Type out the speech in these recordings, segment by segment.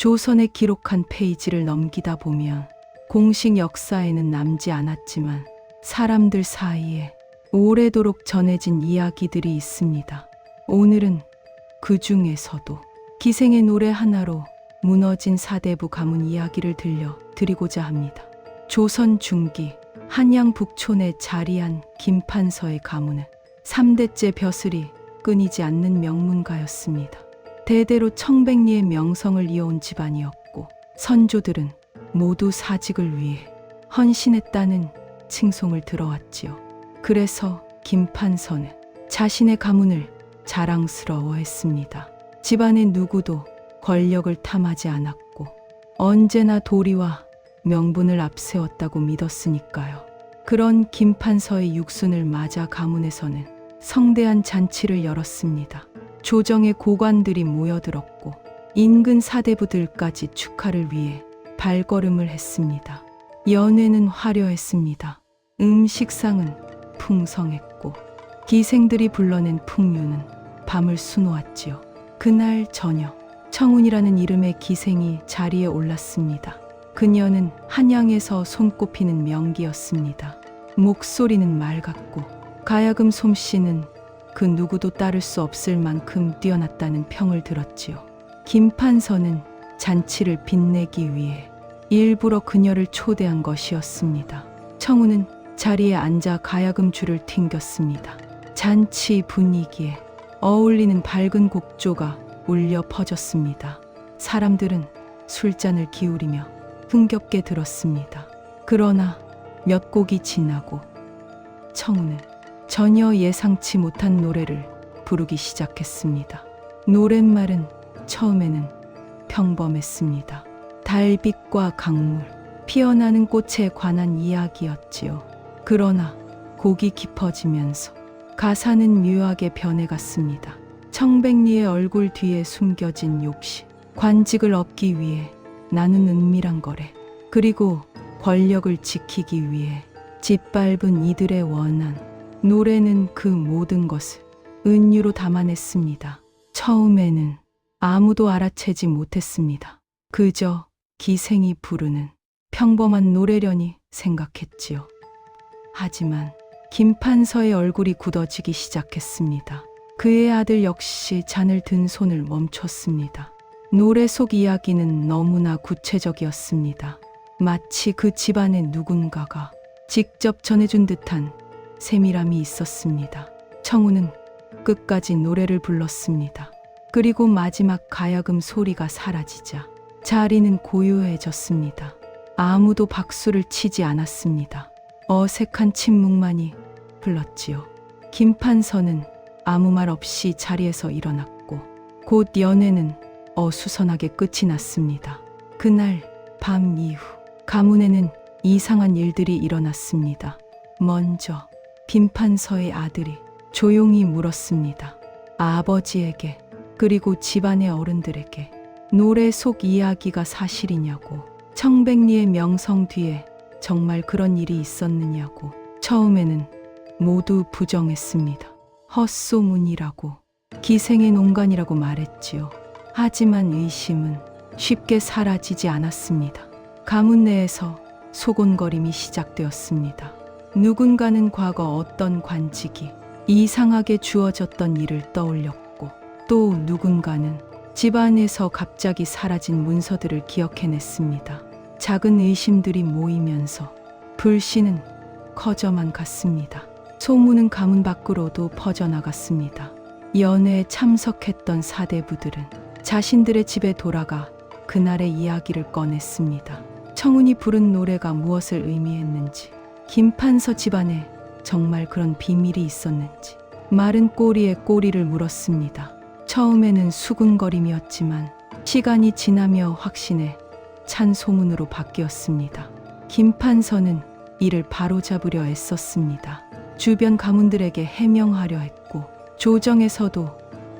조선에 기록한 페이지를 넘기다 보면 공식 역사에는 남지 않았지만 사람들 사이에 오래도록 전해진 이야기들이 있습니다. 오늘은 그 중에서도 기생의 노래 하나로 무너진 사대부 가문 이야기를 들려드리고자 합니다. 조선 중기 한양 북촌에 자리한 김판서의 가문은 3대째 벼슬이 끊이지 않는 명문가였습니다. 대대로 청백리의 명성을 이어온 집안이었고 선조들은 모두 사직을 위해 헌신했다는 칭송을 들어왔지요. 그래서 김판서는 자신의 가문을 자랑스러워했습니다. 집안의 누구도 권력을 탐하지 않았고 언제나 도리와 명분을 앞세웠다고 믿었으니까요. 그런 김판서의 육순을 맞아 가문에서는 성대한 잔치를 열었습니다. 조정의 고관들이 모여들었고 인근 사대부들까지 축하를 위해 발걸음을 했습니다. 연회는 화려했습니다. 식상은 풍성했고 기생들이 불러낸 풍류는 밤을 수놓았지요. 그날 저녁 청운이라는 이름의 기생이 자리에 올랐습니다. 그녀는 한양에서 손꼽히는 명기였습니다. 목소리는 맑았고 가야금 솜씨는 그 누구도 따를 수 없을 만큼 뛰어났다는 평을 들었지요. 김판서는 잔치를 빛내기 위해 일부러 그녀를 초대한 것이었습니다. 청운은 자리에 앉아 가야금 줄을 튕겼습니다. 잔치 분위기에 어울리는 밝은 곡조가 울려 퍼졌습니다. 사람들은 술잔을 기울이며 흥겹게 들었습니다. 그러나 몇 곡이 지나고 청운은 전혀 예상치 못한 노래를 부르기 시작했습니다. 노랫말은 처음에는 평범했습니다. 달빛과 강물, 피어나는 꽃에 관한 이야기였지요. 그러나 곡이 깊어지면서 가사는 묘하게 변해갔습니다. 청백리의 얼굴 뒤에 숨겨진 욕심, 관직을 얻기 위해 나눈 은밀한 거래, 그리고 권력을 지키기 위해 짓밟은 이들의 원한. 노래는 그 모든 것을 은유로 담아냈습니다. 처음에는 아무도 알아채지 못했습니다. 그저 기생이 부르는 평범한 노래려니 생각했지요. 하지만 김판서의 얼굴이 굳어지기 시작했습니다. 그의 아들 역시 잔을 든 손을 멈췄습니다. 노래 속 이야기는 너무나 구체적이었습니다. 마치 그 집안의 누군가가 직접 전해준 듯한 세밀함이 있었습니다. 청운은 끝까지 노래를 불렀습니다. 그리고 마지막 가야금 소리가 사라지자 자리는 고요해졌습니다. 아무도 박수를 치지 않았습니다. 어색한 침묵만이 흘렀지요. 김판서는 아무 말 없이 자리에서 일어났고 곧 연회는 어수선하게 끝이 났습니다. 그날 밤 이후 가문에는 이상한 일들이 일어났습니다. 먼저 김판서의 아들이 조용히 물었습니다. 아버지에게, 그리고 집안의 어른들에게 노래 속 이야기가 사실이냐고, 청백리의 명성 뒤에 정말 그런 일이 있었느냐고. 처음에는 모두 부정했습니다. 헛소문이라고, 기생의 농간이라고 말했지요. 하지만 의심은 쉽게 사라지지 않았습니다. 가문 내에서 소곤거림이 시작되었습니다. 누군가는 과거 어떤 관직이 이상하게 주어졌던 일을 떠올렸고, 또 누군가는 집안에서 갑자기 사라진 문서들을 기억해냈습니다. 작은 의심들이 모이면서 불씨는 커져만 갔습니다. 소문은 가문 밖으로도 퍼져나갔습니다. 연회에 참석했던 사대부들은 자신들의 집에 돌아가 그날의 이야기를 꺼냈습니다. 청운이 부른 노래가 무엇을 의미했는지, 김판서 집안에 정말 그런 비밀이 있었는지, 마른 꼬리에 꼬리를 물었습니다. 처음에는 수군거림이었지만 시간이 지나며 확신에 찬 소문으로 바뀌었습니다. 김판서는 이를 바로잡으려 애썼습니다. 주변 가문들에게 해명하려 했고, 조정에서도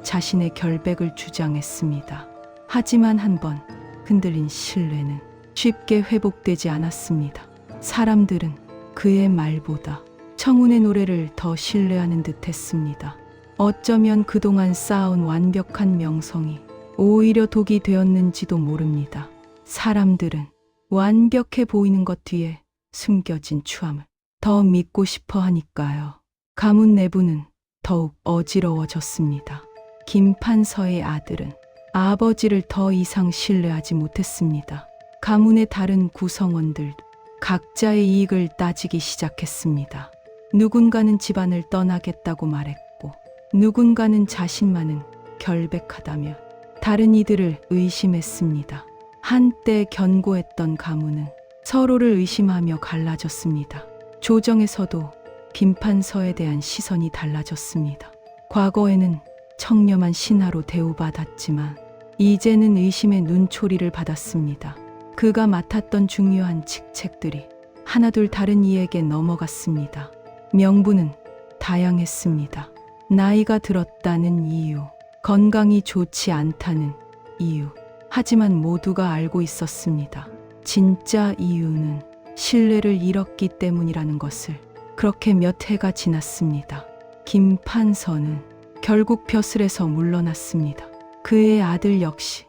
자신의 결백을 주장했습니다. 하지만 한번 흔들린 신뢰는 쉽게 회복되지 않았습니다. 사람들은 그의 말보다 청운의 노래를 더 신뢰하는 듯 했습니다. 어쩌면 그동안 쌓아온 완벽한 명성이 오히려 독이 되었는지도 모릅니다. 사람들은 완벽해 보이는 것 뒤에 숨겨진 추함을 더 믿고 싶어 하니까요. 가문 내부는 더욱 어지러워졌습니다. 김판서의 아들은 아버지를 더 이상 신뢰하지 못했습니다. 가문의 다른 구성원들도 각자의 이익을 따지기 시작했습니다. 누군가는 집안을 떠나겠다고 말했고, 누군가는 자신만은 결백하다며 다른 이들을 의심했습니다. 한때 견고했던 가문은 서로를 의심하며 갈라졌습니다. 조정에서도 김판서에 대한 시선이 달라졌습니다. 과거에는 청렴한 신하로 대우받았지만 이제는 의심의 눈초리를 받았습니다. 그가 맡았던 중요한 직책들이 하나둘 다른 이에게 넘어갔습니다. 명분은 다양했습니다. 나이가 들었다는 이유, 건강이 좋지 않다는 이유. 하지만 모두가 알고 있었습니다. 진짜 이유는 신뢰를 잃었기 때문이라는 것을. 그렇게 몇 해가 지났습니다. 김판서는 결국 벼슬에서 물러났습니다. 그의 아들 역시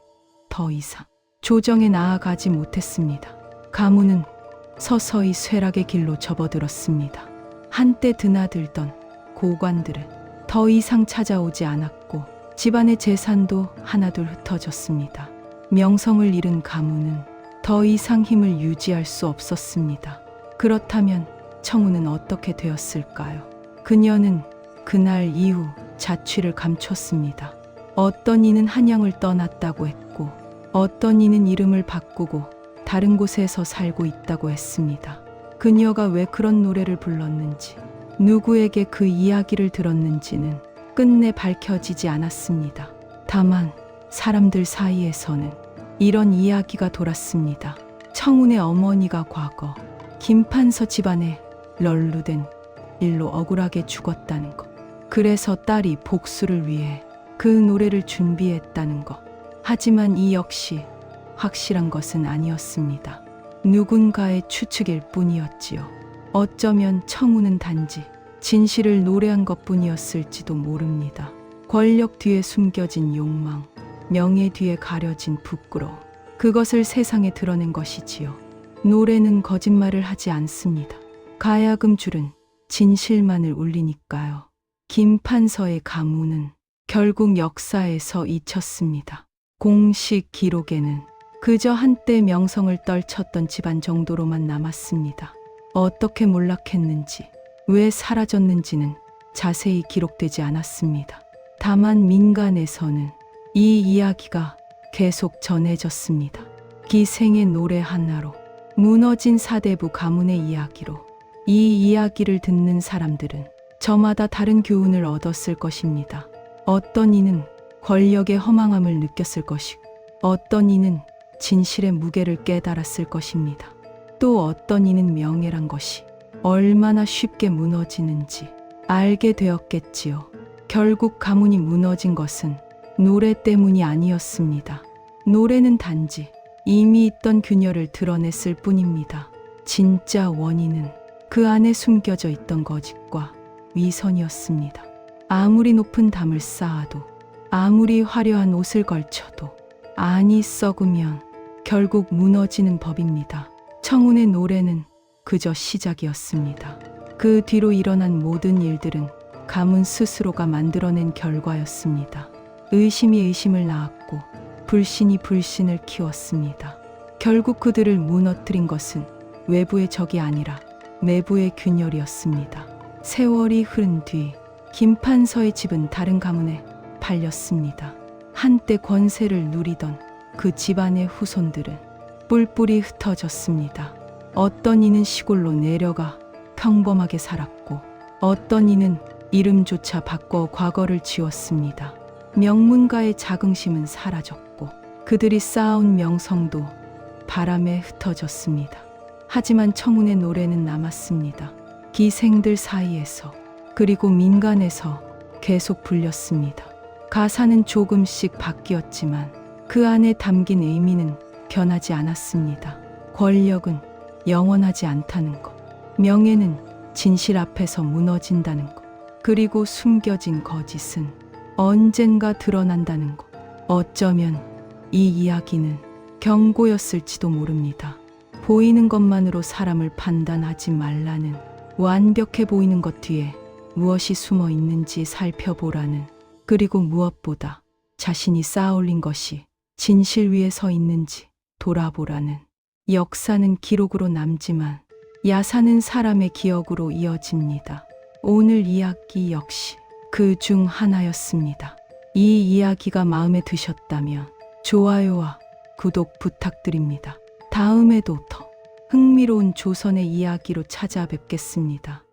더 이상 조정에 나아가지 못했습니다. 가문은 서서히 쇠락의 길로 접어들었습니다. 한때 드나들던 고관들은 더 이상 찾아오지 않았고 집안의 재산도 하나둘 흩어졌습니다. 명성을 잃은 가문은 더 이상 힘을 유지할 수 없었습니다. 그렇다면 청우는 어떻게 되었을까요? 그녀는 그날 이후 자취를 감췄습니다. 어떤 이는 한양을 떠났다고 했고, 어떤 이는 이름을 바꾸고 다른 곳에서 살고 있다고 했습니다. 그녀가 왜 그런 노래를 불렀는지, 누구에게 그 이야기를 들었는지는 끝내 밝혀지지 않았습니다. 다만 사람들 사이에서는 이런 이야기가 돌았습니다. 청운의 어머니가 과거 김판서 집안에 널루된 일로 억울하게 죽었다는 것. 그래서 딸이 복수를 위해 그 노래를 준비했다는 것. 하지만 이 역시 확실한 것은 아니었습니다. 누군가의 추측일 뿐이었지요. 어쩌면 청운은 단지 진실을 노래한 것뿐이었을지도 모릅니다. 권력 뒤에 숨겨진 욕망, 명예 뒤에 가려진 부끄러움, 그것을 세상에 드러낸 것이지요. 노래는 거짓말을 하지 않습니다. 가야금 줄은 진실만을 울리니까요. 김판서의 가문은 결국 역사에서 잊혔습니다. 공식 기록에는 그저 한때 명성을 떨쳤던 집안 정도로만 남았습니다. 어떻게 몰락했는지, 왜 사라졌는지는 자세히 기록되지 않았습니다. 다만 민간에서는 이 이야기가 계속 전해졌습니다. 기생의 노래 하나로, 무너진 사대부 가문의 이야기로, 이 이야기를 듣는 사람들은 저마다 다른 교훈을 얻었을 것입니다. 어떤 이는 권력의 허망함을 느꼈을 것이고, 어떤 이는 진실의 무게를 깨달았을 것입니다. 또 어떤 이는 명예란 것이 얼마나 쉽게 무너지는지 알게 되었겠지요. 결국 가문이 무너진 것은 노래 때문이 아니었습니다. 노래는 단지 이미 있던 균열을 드러냈을 뿐입니다. 진짜 원인은 그 안에 숨겨져 있던 거짓과 위선이었습니다. 아무리 높은 담을 쌓아도, 아무리 화려한 옷을 걸쳐도 안이 썩으면 결국 무너지는 법입니다. 청운의 노래는 그저 시작이었습니다. 그 뒤로 일어난 모든 일들은 가문 스스로가 만들어낸 결과였습니다. 의심이 의심을 낳았고 불신이 불신을 키웠습니다. 결국 그들을 무너뜨린 것은 외부의 적이 아니라 내부의 균열이었습니다. 세월이 흐른 뒤 김판서의 집은 다른 가문에 팔렸습니다. 한때 권세를 누리던 그 집안의 후손들은 뿔뿔이 흩어졌습니다. 어떤 이는 시골로 내려가 평범하게 살았고, 어떤 이는 이름조차 바꿔 과거를 지웠습니다. 명문가의 자긍심은 사라졌고, 그들이 쌓아온 명성도 바람에 흩어졌습니다. 하지만 청운의 노래는 남았습니다. 기생들 사이에서, 그리고 민간에서 계속 불렸습니다. 가사는 조금씩 바뀌었지만 그 안에 담긴 의미는 변하지 않았습니다. 권력은 영원하지 않다는 것, 명예는 진실 앞에서 무너진다는 것, 그리고 숨겨진 거짓은 언젠가 드러난다는 것. 어쩌면 이 이야기는 경고였을지도 모릅니다. 보이는 것만으로 사람을 판단하지 말라는, 완벽해 보이는 것 뒤에 무엇이 숨어 있는지 살펴보라는, 그리고 무엇보다 자신이 쌓아올린 것이 진실 위에 서 있는지 돌아보라는. 역사는 기록으로 남지만 야사는 사람의 기억으로 이어집니다. 오늘 이야기 역시 그 중 하나였습니다. 이 이야기가 마음에 드셨다면 좋아요와 구독 부탁드립니다. 다음에도 더 흥미로운 조선의 이야기로 찾아뵙겠습니다.